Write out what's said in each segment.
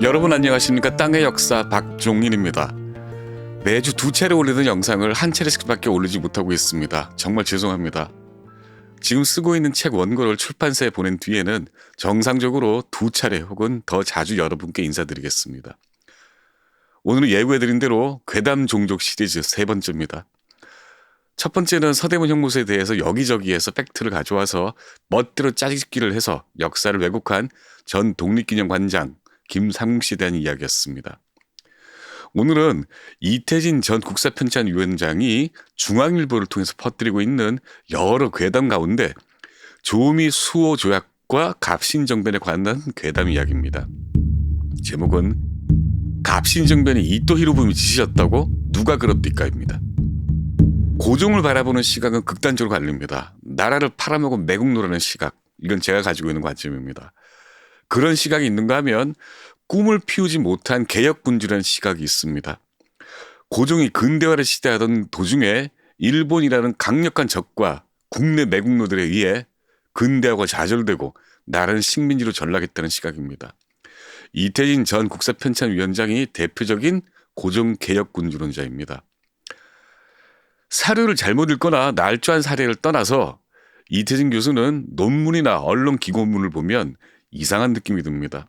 여러분 안녕하십니까? 땅의 역사 박종인입니다. 매주 2차례 올리던 영상을 한 차례씩밖에 올리지 못하고 있습니다. 정말 죄송합니다. 지금 쓰고 있는 책 원고를 출판사에 보낸 뒤에는 정상적으로 2차례 혹은 더 자주 여러분께 인사드리겠습니다. 오늘은 예고해드린 대로 괴담 종족 시리즈 3번째입니다. 첫 번째는 서대문 형무소에 대해서 여기저기에서 팩트를 가져와서 멋대로 짜깁기를 해서 역사를 왜곡한 전 독립기념관장 김삼국 씨에 대한 이야기였습니다. 오늘은 이태진 전 국사편찬위원장이 중앙일보를 통해서 퍼뜨리고 있는 여러 괴담 가운데 조미 수호 조약과 갑신정변에 관한 괴담 이야기입니다. 제목은 갑신정변이 이토 히로부미 짓이었다고 누가 그럽니까입니다. 고종을 바라보는 시각은 극단적으로 갈립니다. 나라를 팔아먹은 매국노라는 시각, 이건 제가 가지고 있는 관점입니다. 그런 시각이 있는가 하면 꿈을 피우지 못한 개혁군주라는 시각이 있습니다. 고종이 근대화를 시대하던 도중에 일본이라는 강력한 적과 국내 매국노들에 의해 근대화가 좌절되고 나라는 식민지로 전락했다는 시각입니다. 이태진 전 국사편찬위원장이 대표적인 고종 개혁군주론자입니다. 사료를 잘못 읽거나 날조한 사례를 떠나서 이태진 교수는 논문이나 언론 기고문을 보면 이상한 느낌이 듭니다.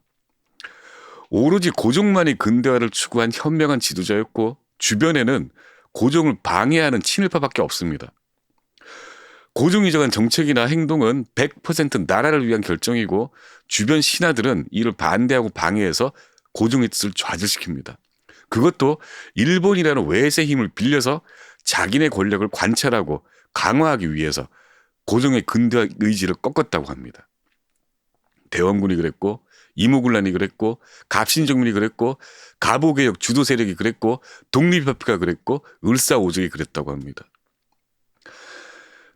오로지 고종만이 근대화를 추구한 현명한 지도자였고 주변에는 고종을 방해하는 친일파밖에 없습니다. 고종이 정한 정책이나 행동은 100% 나라를 위한 결정이고 주변 신하들은 이를 반대하고 방해해서 고종의 뜻을 좌절시킵니다. 그것도 일본이라는 외세 힘을 빌려서 자기네 권력을 관찰하고 강화하기 위해서 고종의 근대화 의지를 꺾었다고 합니다. 대원군이 그랬고 이모군란이 그랬고 갑신정민이 그랬고 가보개혁 주도 세력이 그랬고 독립협회가 그랬고 을사오적이 그랬다고 합니다.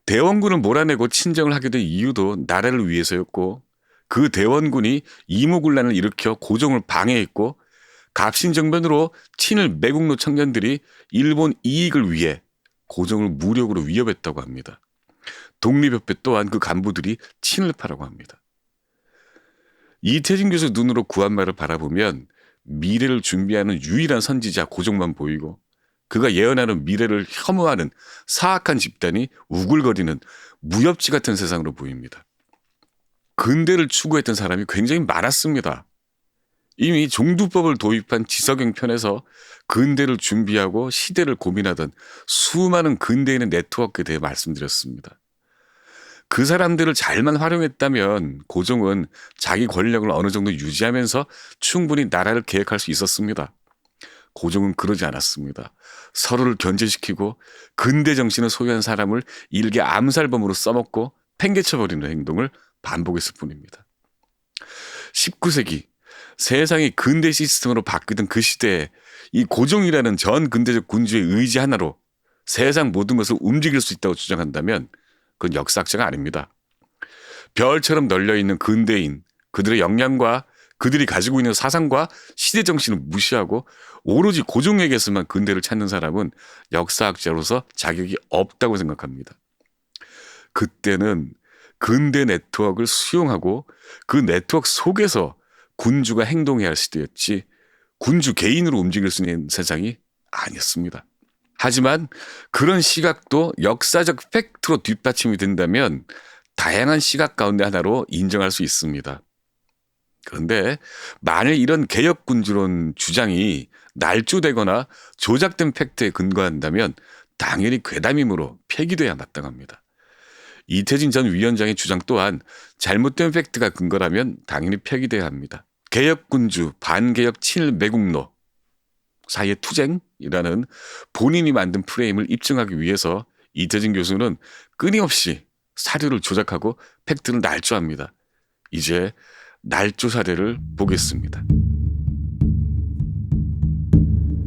대원군을 몰아내고 친정을 하게 된 이유도 나라를 위해서였고 그 대원군이 이모군란을 일으켜 고종을 방해했고 갑신정변으로 친일 매국노 청년들이 일본 이익을 위해 고종을 무력으로 위협했다고 합니다. 독립협회 또한 그 간부들이 친일파라고 합니다. 이태진 교수 눈으로 구한말을 바라보면 미래를 준비하는 유일한 선지자 고종만 보이고 그가 예언하는 미래를 혐오하는 사악한 집단이 우글거리는 무협지 같은 세상으로 보입니다. 근대를 추구했던 사람이 굉장히 많았습니다. 이미 종두법을 도입한 지석영 편에서 근대를 준비하고 시대를 고민하던 수많은 근대인의 네트워크에 대해 말씀드렸습니다. 그 사람들을 잘만 활용했다면 고종은 자기 권력을 어느 정도 유지하면서 충분히 나라를 계획할 수 있었습니다. 고종은 그러지 않았습니다. 서로를 견제시키고 근대 정신을 소유한 사람을 일개 암살범으로 써먹고 팽개쳐버리는 행동을 반복했을 뿐입니다. 19세기 세상이 근대 시스템으로 바뀌던 그 시대에 이 고종이라는 전 근대적 군주의 의지 하나로 세상 모든 것을 움직일 수 있다고 주장한다면 그건 역사학자가 아닙니다. 별처럼 널려있는 근대인, 그들의 역량과 그들이 가지고 있는 사상과 시대 정신을 무시하고 오로지 고종에게서만 근대를 찾는 사람은 역사학자로서 자격이 없다고 생각합니다. 그때는 근대 네트워크를 수용하고 그 네트워크 속에서 군주가 행동해야 할 시대였지 군주 개인으로 움직일 수 있는 세상이 아니었습니다. 하지만 그런 시각도 역사적 팩트로 뒷받침이 된다면 다양한 시각 가운데 하나로 인정할 수 있습니다. 그런데 만일 이런 개혁군주론 주장이 날조되거나 조작된 팩트에 근거한다면 당연히 괴담이므로 폐기돼야 마땅합니다. 이태진 전 위원장의 주장 또한 잘못된 팩트가 근거라면 당연히 폐기돼야 합니다. 개혁군주, 반개혁 친일 매국노 사이의 투쟁이라는 본인이 만든 프레임을 입증하기 위해서 이태진 교수는 끊임없이 사료를 조작하고 팩트를 날조합니다. 이제 날조 사례를 보겠습니다.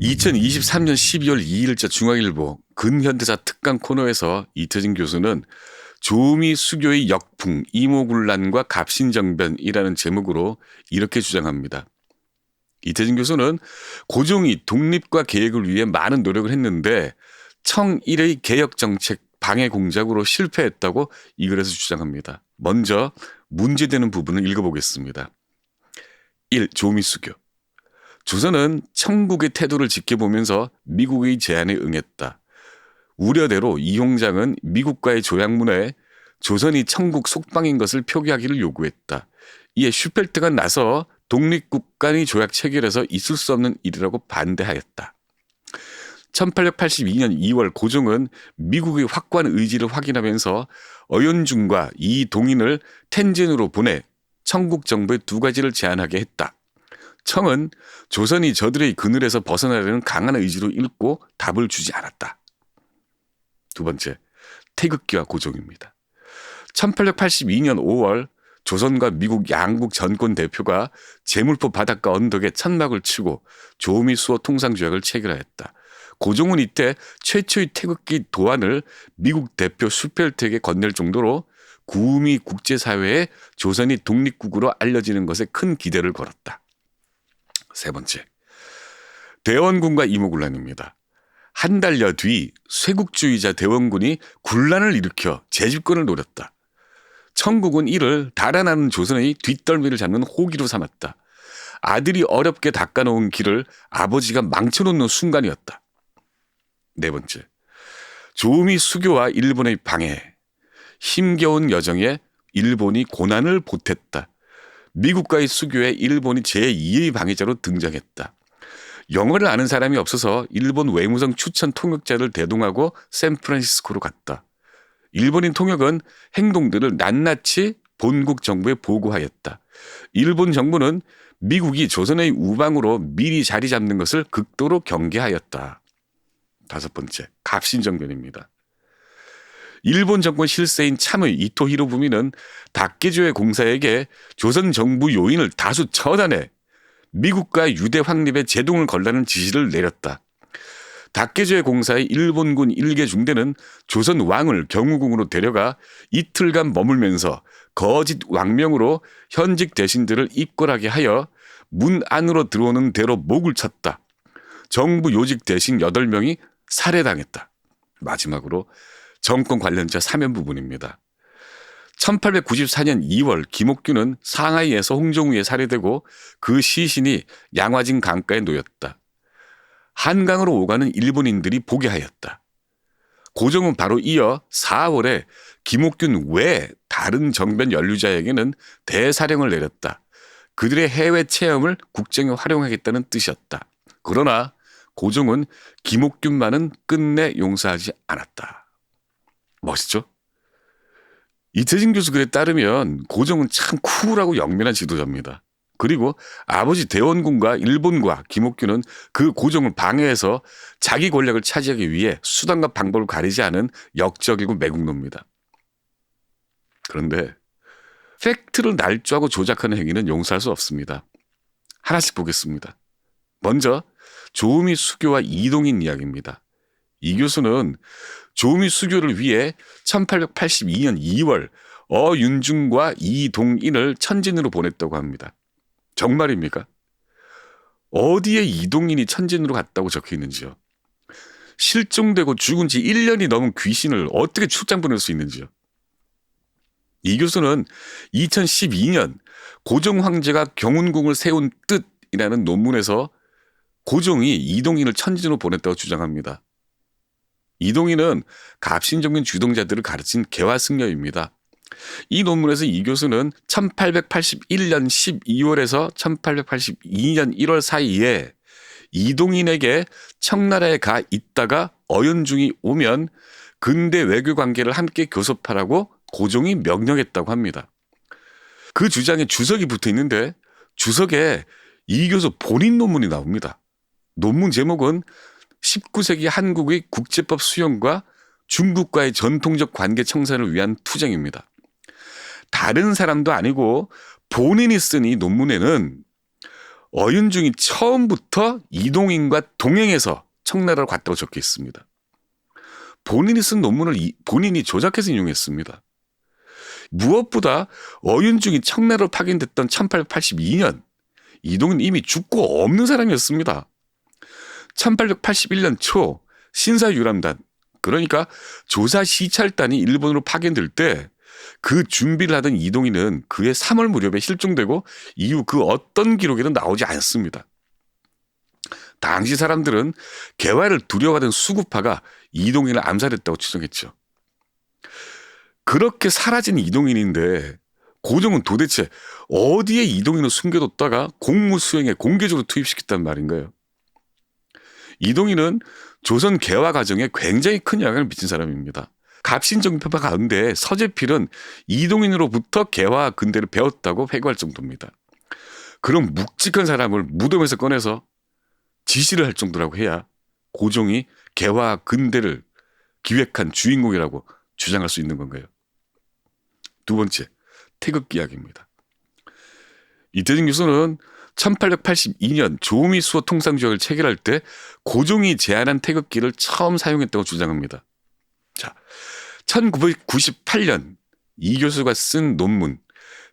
2023년 12월 2일자 중앙일보 근현대사 특강 코너에서 이태진 교수는 조미 수교의 역풍, 이모군란과 갑신정변이라는 제목으로 이렇게 주장합니다. 이태진 교수는 고종이 독립과 개혁을 위해 많은 노력을 했는데 청일의 개혁정책 방해 공작으로 실패했다고 이 글에서 주장합니다. 먼저 문제되는 부분을 읽어보겠습니다. 1. 조미수교. 조선은 청국의 태도를 지켜보면서 미국의 제안에 응했다. 우려대로 이홍장은 미국과의 조약문에 조선이 청국 속방인 것을 표기하기를 요구했다. 이에 슈펠트가 나서 독립국 간의 조약 체결에서 있을 수 없는 일이라고 반대하였다. 1882년 2월 고종은 미국의 확고한 의지를 확인하면서 어연중과 이동인을 텐진으로 보내 청국 정부에 두 가지를 제안하게 했다. 청은 조선이 저들의 그늘에서 벗어나려는 강한 의지로 읽고 답을 주지 않았다. 두 번째, 태극기와 고종입니다. 1882년 5월 조선과 미국 양국 전권 대표가 제물포 바닷가 언덕에 천막을 치고 조미수호 통상조약을 체결하였다. 고종은 이때 최초의 태극기 도안을 미국 대표 슈펠트에게 건넬 정도로 구미 국제사회에 조선이 독립국으로 알려지는 것에 큰 기대를 걸었다. 세 번째, 대원군과 이모군란입니다. 한 달여 뒤 쇄국주의자 대원군이 군란을 일으켜 재집권을 노렸다. 청국은 이를 달아나는 조선의 뒷덜미를 잡는 호기로 삼았다. 아들이 어렵게 닦아놓은 길을 아버지가 망쳐놓는 순간이었다. 네 번째, 조미 수교와 일본의 방해. 힘겨운 여정에 일본이 고난을 보탰다. 미국과의 수교에 일본이 제2의 방해자로 등장했다. 영어를 아는 사람이 없어서 일본 외무성 추천 통역자를 대동하고 샌프란시스코로 갔다. 일본인 통역은 행동들을 낱낱이 본국 정부에 보고하였다. 일본 정부는 미국이 조선의 우방으로 미리 자리 잡는 것을 극도로 경계하였다. 다섯 번째, 갑신정변입니다. 일본 정권 실세인 참의 이토 히로부미는 다케조의 공사에게 조선 정부 요인을 다수 처단해 미국과 유대 확립에 제동을 걸라는 지시를 내렸다. 다케조의 공사의 일본군 일개 중대는 조선 왕을 경우궁으로 데려가 이틀간 머물면서 거짓 왕명으로 현직 대신들을 입궐하게 하여 문 안으로 들어오는 대로 목을 쳤다. 정부 요직 대신 8명이 살해당했다. 마지막으로 정권 관련자 사면 부분입니다. 1894년 2월 김옥균은 상하이에서 홍종우에 살해되고 그 시신이 양화진 강가에 놓였다. 한강으로 오가는 일본인들이 보게 하였다. 고종은 바로 이어 4월에 김옥균 외 다른 정변 연루자에게는 대사령을 내렸다. 그들의 해외 체험을 국정에 활용하겠다는 뜻이었다. 그러나 고종은 김옥균만은 끝내 용서하지 않았다. 멋있죠? 이태진 교수 글에 따르면 고종은 참 쿨하고 영면한 지도자입니다. 그리고 아버지 대원군과 일본과 김옥균은 그 고종을 방해해서 자기 권력을 차지하기 위해 수단과 방법을 가리지 않은 역적이고 매국노입니다. 그런데 팩트를 날조하고 조작하는 행위는 용서할 수 없습니다. 하나씩 보겠습니다. 먼저 조미 수교와 이동인 이야기입니다. 이 교수는 조미 수교를 위해 1882년 2월 어윤중과 이동인을 천진으로 보냈다고 합니다. 정말입니까? 어디에 이동인이 천진으로 갔다고 적혀 있는지요? 실종되고 죽은 지 1년이 넘은 귀신을 어떻게 출장 보낼 수 있는지요? 이 교수는 2012년 고종 황제가 경운궁을 세운 뜻이라는 논문에서 고종이 이동인을 천진으로 보냈다고 주장합니다. 이동인은 갑신정변 주동자들을 가르친 개화승려입니다. 이 논문에서 이 교수는 1881년 12월에서 1882년 1월 사이에 이동인에게 청나라에 가 있다가 어연중이 오면 근대 외교 관계를 함께 교섭하라고 고종이 명령했다고 합니다. 그 주장에 주석이 붙어 있는데 주석에 이 교수 본인 논문이 나옵니다. 논문 제목은 19세기 한국의 국제법 수용과 중국과의 전통적 관계 청산을 위한 투쟁입니다. 다른 사람도 아니고 본인이 쓴 이 논문에는 어윤중이 처음부터 이동인과 동행해서 청나라로 갔다고 적혀 있습니다. 본인이 쓴 논문을 본인이 조작해서 인용했습니다. 무엇보다 어윤중이 청나라로 파견됐던 1882년 이동은 이미 죽고 없는 사람이었습니다. 1881년 초 신사유람단, 그러니까 조사 시찰단이 일본으로 파견될 때 그 준비를 하던 이동희는 그해 3월 무렵에 실종되고 이후 그 어떤 기록에는 나오지 않습니다. 당시 사람들은 개화를 두려워하던 수구파가 이동희를 암살했다고 추정했죠. 그렇게 사라진 이동인인데 고종은 도대체 어디에 이동인을 숨겨뒀다가 공무 수행에 공개적으로 투입시켰단 말인가요? 이동인은 조선 개화 과정에 굉장히 큰 영향을 미친 사람입니다. 갑신정표파 가운데 서재필은 이동인으로부터 개화 근대를 배웠다고 회고할 정도입니다. 그런 묵직한 사람을 무덤에서 꺼내서 지시를 할 정도라고 해야 고종이 개화 근대를 기획한 주인공이라고 주장할 수 있는 건가요? 두 번째, 태극기 이야기입니다. 이태준 교수는 1882년 조미수호 통상조약을 체결할 때 고종이 제안한 태극기를 처음 사용했다고 주장합니다. 자, 1998년 이 교수가 쓴 논문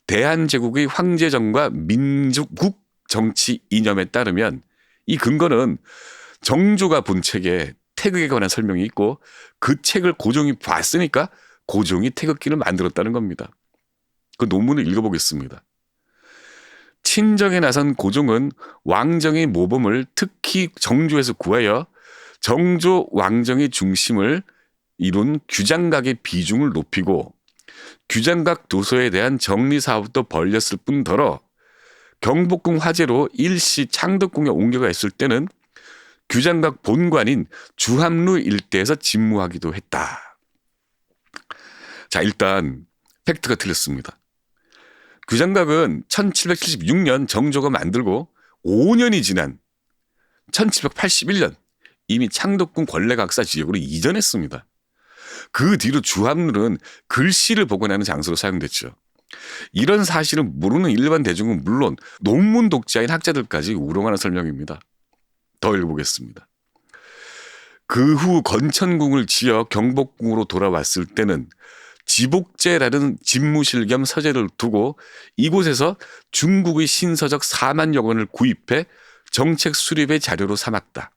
대한제국의 황제정과 민주국 정치 이념에 따르면 이 근거는 정조가 본 책에 태극에 관한 설명이 있고 그 책을 고종이 봤으니까 고종이 태극기를 만들었다는 겁니다. 그 논문을 읽어보겠습니다. 친정에 나선 고종은 왕정의 모범을 특히 정조에서 구하여 정조 왕정의 중심을 이룬 규장각의 비중을 높이고 규장각 도서에 대한 정리 사업도 벌렸을 뿐더러 경복궁 화재로 일시 창덕궁에 옮겨가 있을 때는 규장각 본관인 주함루 일대에서 집무하기도 했다. 자, 일단 팩트가 틀렸습니다. 규장각은 1776년 정조가 만들고 5년이 지난 1781년 이미 창덕궁 권례각사 지역으로 이전했습니다. 그 뒤로 주함루는 글씨를 보관하는 장소로 사용됐죠. 이런 사실을 모르는 일반 대중은 물론 논문 독자인 학자들까지 우롱하는 설명입니다. 더 읽어보겠습니다. 그 후 건천궁을 지어 경복궁으로 돌아왔을 때는 지복제라는 집무실 겸 서재를 두고 이곳에서 중국의 신서적 4만여 권을 구입해 정책 수립의 자료로 삼았다.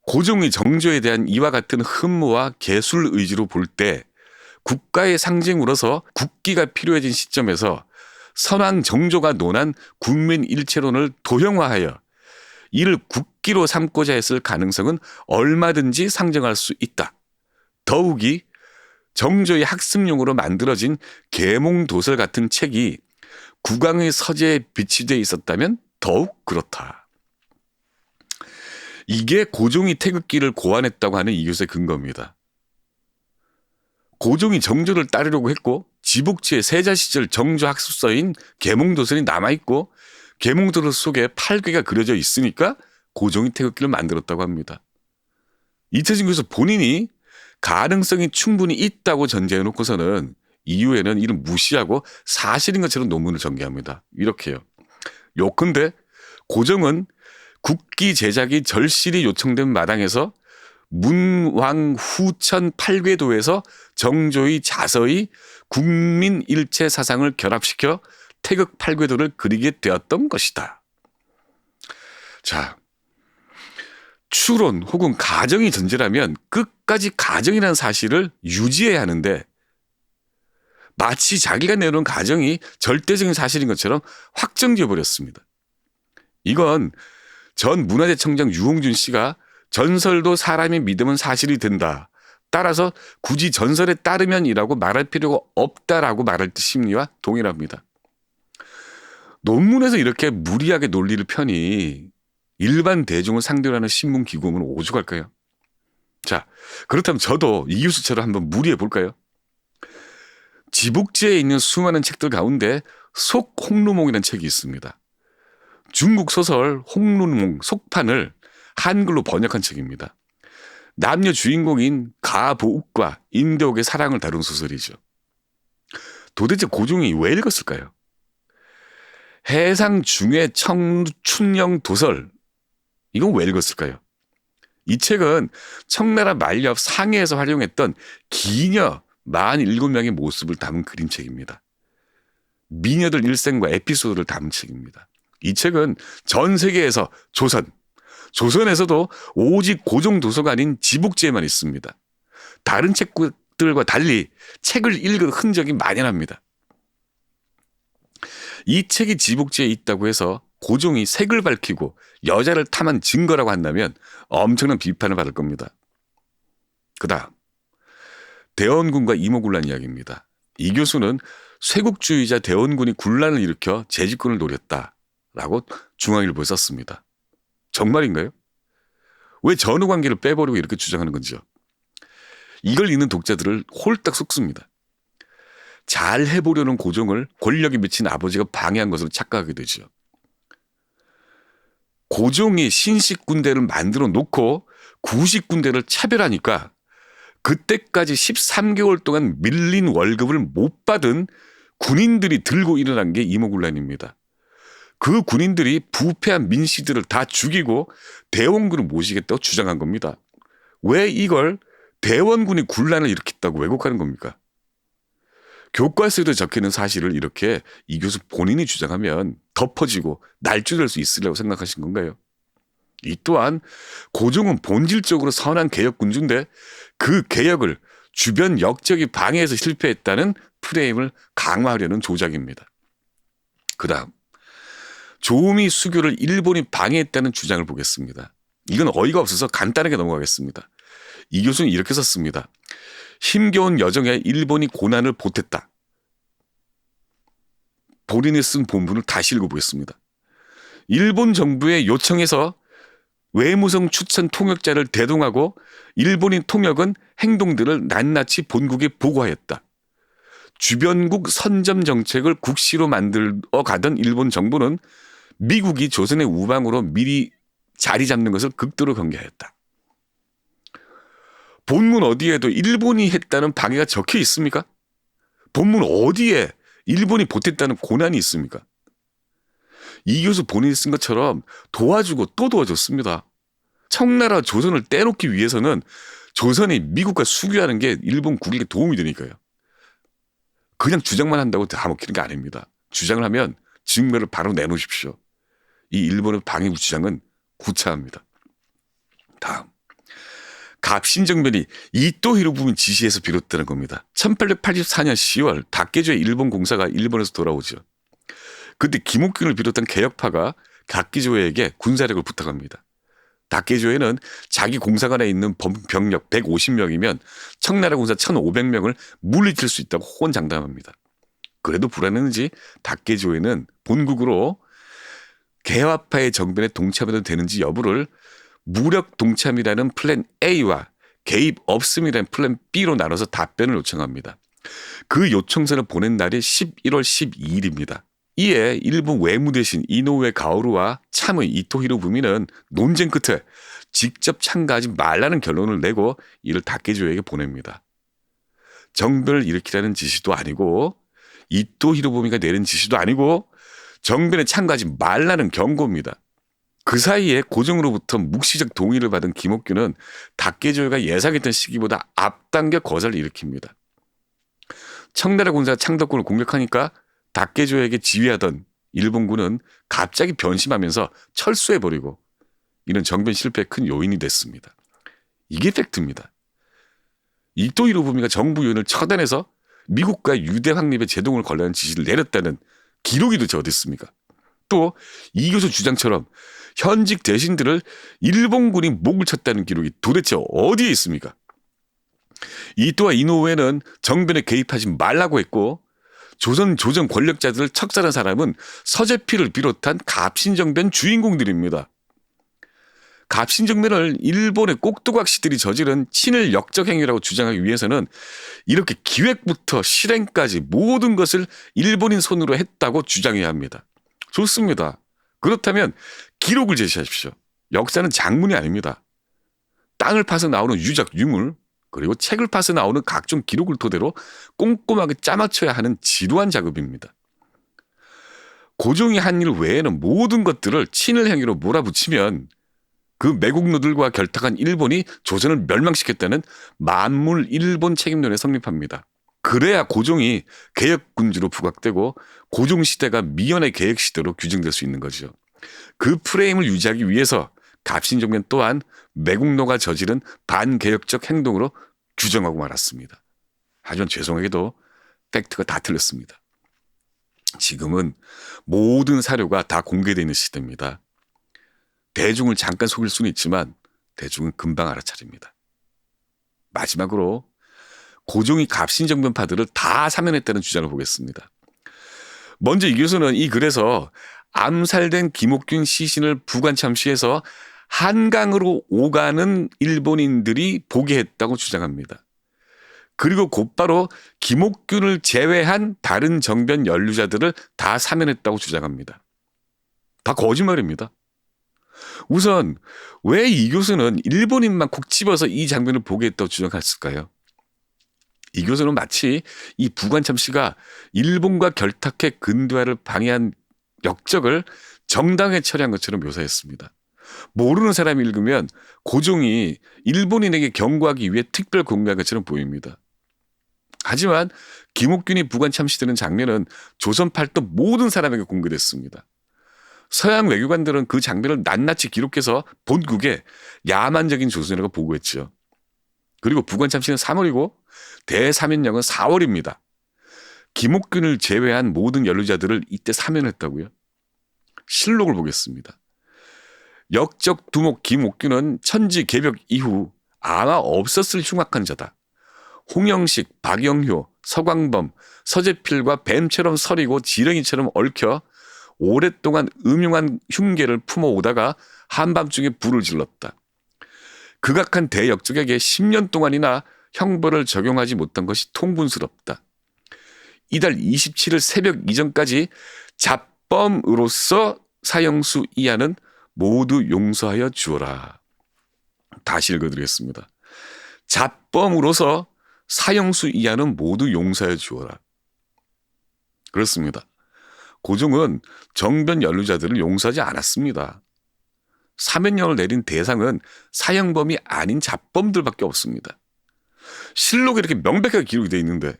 고종의 정조에 대한 이와 같은 흠모와 개술 의지로 볼 때 국가의 상징으로서 국기가 필요해진 시점에서 선왕 정조가 논한 국민 일체론을 도형화하여 이를 국기로 삼고자 했을 가능성은 얼마든지 상정할 수 있다. 더욱이 정조의 학습용으로 만들어진 계몽도설 같은 책이 국왕의 서재에 비치되어 있었다면 더욱 그렇다. 이게 고종이 태극기를 고안했다고 하는 이 교수의 근거입니다. 고종이 정조를 따르려고 했고 지복지의 세자 시절 정조 학습서인 계몽도설이 남아있고 계몽도설 속에 팔괘가 그려져 있으니까 고종이 태극기를 만들었다고 합니다. 이태준 교수 본인이 가능성이 충분히 있다고 전제해놓고서는 이후에는 이를 무시하고 사실인 것처럼 논문을 전개합니다. 이렇게요. 요컨대 고종은 국기 제작이 절실히 요청된 마당에서 문왕 후천 팔궤도에서 정조의 자서의 국민 일체 사상을 결합시켜 태극 팔궤도를 그리게 되었던 것이다. 자, 추론 혹은 가정이 전제라면 끝까지 가정이라는 사실을 유지해야 하는데 마치 자기가 내놓은 가정이 절대적인 사실인 것처럼 확정지어버렸습니다. 이건 전 문화재청장 유홍준 씨가 전설도 사람이 믿으면 사실이 된다. 따라서 굳이 전설에 따르면이라고 말할 필요가 없다라고 말할 때 심리와 동일합니다. 논문에서 이렇게 무리하게 논리를 펴니 일반 대중을 상대로 하는 신문기금은 오죽할까요? 자, 그렇다면 저도 이 교수처럼 한번 무리해 볼까요? 지복지에 있는 수많은 책들 가운데 속홍루몽이라는 책이 있습니다. 중국 소설 홍루몽 속판을 한글로 번역한 책입니다. 남녀 주인공인 가보욱과 임대옥의 사랑을 다룬 소설이죠. 도대체 고종이 왜 읽었을까요? 해상 중해 춘령 도설, 이건 왜 읽었을까요? 이 책은 청나라 만렵 상해에서 활용했던 기녀 47명의 모습을 담은 그림책입니다. 미녀들 일생과 에피소드를 담은 책입니다. 이 책은 전 세계에서 조선에서도 오직 고종 도서관인 지복지에만 있습니다. 다른 책들과 달리 책을 읽은 흔적이 만연합니다. 이 책이 지복지에 있다고 해서 고종이 색을 밝히고 여자를 탐한 증거라고 한다면 엄청난 비판을 받을 겁니다. 그다음 대원군과 이모군란 이야기입니다. 이 교수는 쇄국주의자 대원군이 군란을 일으켜 재집권을 노렸다라고 중앙일보에 썼습니다. 정말인가요? 왜 전후관계를 빼버리고 이렇게 주장하는 건지요? 이걸 읽는 독자들을 홀딱 속습니다. 잘 해보려는 고종을 권력에 미친 아버지가 방해한 것으로 착각하게 되죠. 고종이 신식 군대를 만들어 놓고 구식 군대를 차별하니까 그때까지 13개월 동안 밀린 월급을 못 받은 군인들이 들고 일어난 게 이모군란입니다. 그 군인들이 부패한 민씨들을 다 죽이고 대원군을 모시겠다고 주장한 겁니다. 왜 이걸 대원군이 군란을 일으켰다고 왜곡하는 겁니까? 교과서에도 적혀있는 사실을 이렇게 이 교수 본인이 주장하면 덮어지고 날조될 수 있으려고 생각하신 건가요? 이 또한 고종은 본질적으로 선한 개혁군주인데 그 개혁을 주변 역적이 방해해서 실패했다는 프레임을 강화하려는 조작입니다. 그다음 조미 수교를 일본이 방해했다는 주장을 보겠습니다. 이건 어이가 없어서 간단하게 넘어가겠습니다. 이 교수는 이렇게 썼습니다. 힘겨운 여정에 일본이 고난을 보탰다. 본인이 쓴 본문을 다시 읽어보겠습니다. 일본 정부의 요청에서 외무성 추천 통역자를 대동하고 일본인 통역은 행동들을 낱낱이 본국에 보고하였다. 주변국 선점 정책을 국시로 만들어 가던 일본 정부는 미국이 조선의 우방으로 미리 자리 잡는 것을 극도로 경계하였다. 본문 어디에도 일본이 했다는 방해가 적혀 있습니까? 본문 어디에 일본이 보탰다는 고난이 있습니까? 이 교수 본인이 쓴 것처럼 도와주고 또 도와줬습니다. 청나라 조선을 떼놓기 위해서는 조선이 미국과 수교하는 게 일본 국익에 도움이 되니까요. 그냥 주장만 한다고 다 먹히는 게 아닙니다. 주장을 하면 증거를 바로 내놓으십시오. 이 일본의 방해 주장은 구차합니다. 다음 갑신정변이 이토 히로부미 지시에서 비롯되는 겁니다. 1884년 10월 다케조의 일본 공사가 일본에서 돌아오죠. 그때 김옥균을 비롯한 개혁파가 다케조에게 군사력을 부탁합니다. 다케조에는 자기 공사관에 있는 병력 150명이면 청나라 군사 1,500명을 물리칠 수 있다고 호언장담합니다. 그래도 불안했는지 다케조에는 본국으로 개화파의 정변에 동참해도 되는지 여부를 무력 동참이라는 플랜 A와 개입 없음이라는 플랜 B로 나눠서 답변을 요청합니다. 그 요청서를 보낸 날이 11월 12일입니다. 이에 일본 외무대신 이노우에 가오루와 참의 이토 히로부미는 논쟁 끝에 직접 참가하지 말라는 결론을 내고 이를 다케조에게 보냅니다. 정변을 일으키라는 지시도 아니고 이토 히로부미가 내린 지시도 아니고 정변에 참가하지 말라는 경고입니다. 그 사이에 고종으로부터 묵시적 동의를 받은 김옥균은 다케조가 예상했던 시기보다 앞당겨 거사를 일으킵니다. 청나라 군사 창덕군을 공격하니까 다케조에게 지휘하던 일본군은 갑자기 변심하면서 철수해버리고 이는 정변 실패의 큰 요인이 됐습니다. 이게 팩트입니다. 이토 히로부미가 정부 요인을 처단해서 미국과 유대 확립에 제동을 걸라는 지시를 내렸다는 기록이 도대체 어디 있습니까? 또 이 교수 주장처럼 현직 대신들을 일본군이 목을 쳤다는 기록이 도대체 어디에 있습니까? 이토와 이노우에는 정변에 개입하지 말라고 했고 조선 권력자들을 척살한 사람은 서재필을 비롯한 갑신정변 주인공들입니다. 갑신정변을 일본의 꼭두각시들이 저지른 친일 역적 행위라고 주장하기 위해서는 이렇게 기획부터 실행까지 모든 것을 일본인 손으로 했다고 주장해야 합니다. 좋습니다. 그렇다면 기록을 제시하십시오. 역사는 작문이 아닙니다. 땅을 파서 나오는 유적, 유물, 그리고 책을 파서 나오는 각종 기록을 토대로 꼼꼼하게 짜맞춰야 하는 지루한 작업입니다. 고종이 한 일 외에는 모든 것들을 친일 행위로 몰아붙이면 그 매국노들과 결탁한 일본이 조선을 멸망시켰다는 만물 일본 책임론에 성립합니다. 그래야 고종이 개혁군주로 부각되고 고종시대가 미연의 개혁시대로 규정될 수 있는 거죠. 그 프레임을 유지하기 위해서 갑신정변 또한 매국노가 저지른 반개혁적 행동으로 규정하고 말았습니다. 하지만 죄송하게도 팩트가 다 틀렸습니다. 지금은 모든 사료가 다 공개되어 있는 시대입니다. 대중을 잠깐 속일 수는 있지만 대중은 금방 알아차립니다. 마지막으로 고종이 갑신정변파들을 다 사면했다는 주장을 보겠습니다. 먼저 이 교수는 이 글에서 암살된 김옥균 시신을 부관 참시해서 한강으로 오가는 일본인들이 보게 했다고 주장합니다. 그리고 곧바로 김옥균을 제외한 다른 정변 연루자들을 다 사면했다고 주장합니다. 다 거짓말입니다. 우선 왜 이 교수는 일본인만 콕 집어서 이 장면을 보게 했다고 주장했을까요? 이 교수는 마치 이 부관 참시가 일본과 결탁해 근대화를 방해한 역적을 정당하게 처리한 것처럼 묘사했습니다. 모르는 사람이 읽으면 고종이 일본인에게 경고하기 위해 특별 공개한 것처럼 보입니다. 하지만 김옥균이 부관 참시되는 장면은 조선 팔도 모든 사람에게 공개됐습니다. 서양 외교관들은 그 장면을 낱낱이 기록해서 본국에 야만적인 조선이라고 보고했죠. 그리고 부관 참시는 3월이고 대사면령은 4월입니다. 김옥균을 제외한 모든 연루자들을 이때 사면했다고요? 실록을 보겠습니다. 역적 두목 김옥균은 천지 개벽 이후 아마 없었을 흉악한 자다. 홍영식, 박영효, 서광범, 서재필과 뱀처럼 서리고 지렁이처럼 얽혀 오랫동안 음흉한 흉계를 품어오다가 한밤중에 불을 질렀다. 극악한 대역적에게 10년 동안이나 형벌을 적용하지 못한 것이 통분스럽다. 이달 27일 새벽 이전까지 잡범으로서 사형수 이하는 모두 용서하여 주어라. 다시 읽어드리겠습니다. 잡범으로서 사형수 이하는 모두 용서하여 주어라. 그렇습니다. 고종은 정변 연루자들을 용서하지 않았습니다. 사면령을 내린 대상은 사형범이 아닌 잡범들밖에 없습니다. 실록에 이렇게 명백하게 기록이 되어 있는데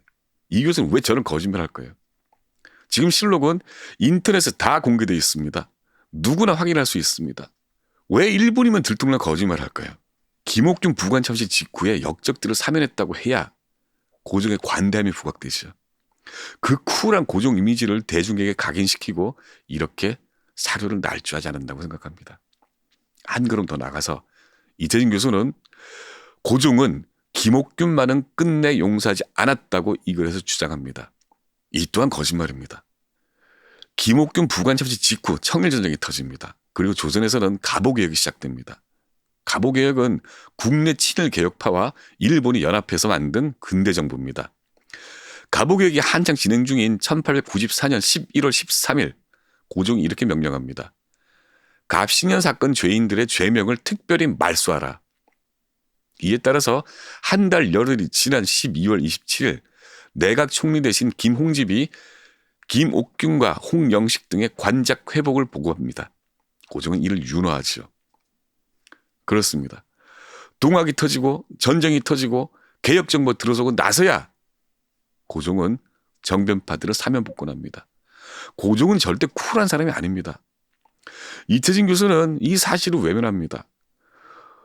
이 교수는 왜 저런 거짓말을 할까요? 지금 실록은 인터넷에 다 공개되어 있습니다. 누구나 확인할 수 있습니다. 왜 일본이면 들통난 거짓말을 할까요? 김옥균 부관 참시 직후에 역적들을 사면했다고 해야 고종의 관대함이 부각되죠. 그 쿨한 고종 이미지를 대중에게 각인시키고 이렇게 사료를 날조하지 않는다고 생각합니다. 한 걸음 더 나가서 이태진 교수는 고종은 김옥균만은 끝내 용서하지 않았다고 이 글에서 주장합니다. 이 또한 거짓말입니다. 김옥균 부관 참시 직후 청일전쟁이 터집니다. 그리고 조선에서는 갑오개혁이 시작됩니다. 갑오개혁은 국내 친일 개혁파와 일본이 연합해서 만든 근대 정부입니다. 갑오개혁이 한창 진행 중인 1894년 11월 13일 고종이 이렇게 명령합니다. 갑신년 사건 죄인들의 죄명을 특별히 말소하라. 이에 따라서 한 달 열흘이 지난 12월 27일 내각 총리 대신 김홍집이 김옥균과 홍영식 등의 관작 회복을 보고합니다. 고종은 이를 윤호하죠. 그렇습니다. 동학이 터지고 전쟁이 터지고 개혁정부 들어서고 나서야 고종은 정변파들을 사면복권합니다. 고종은 절대 쿨한 사람이 아닙니다. 이태진 교수는 이 사실을 외면합니다.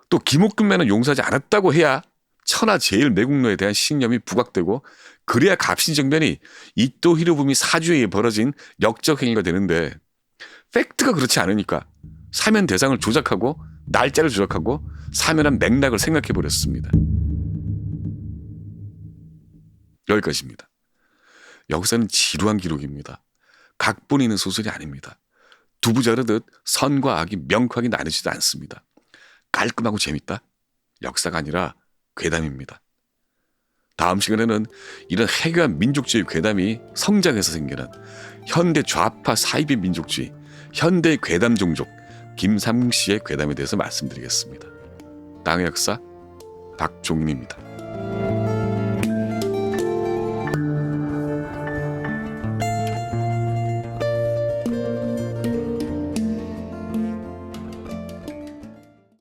또 김옥균만은 용서하지 않았다고 해야 천하 제일 매국노에 대한 신념이 부각되고 그래야 갑신정변이 이토 히로부미 사주에 벌어진 역적 행위가 되는데 팩트가 그렇지 않으니까 사면 대상을 조작하고 날짜를 조작하고 사면한 맥락을 생각해 버렸습니다. 여기까지입니다. 역사는 지루한 기록입니다. 각본 있는 소설이 아닙니다. 두부 자르듯 선과 악이 명확하게 나뉘지도 않습니다. 깔끔하고 재밌다? 역사가 아니라 괴담입니다. 다음 시간에는 이런 해괴한 민족주의 괴담이 성장해서 생기는 현대 좌파 사이비 민족주의, 현대의 괴담 종족 김삼국 씨의 괴담에 대해서 말씀드리겠습니다. 땅의 역사 박종민입니다.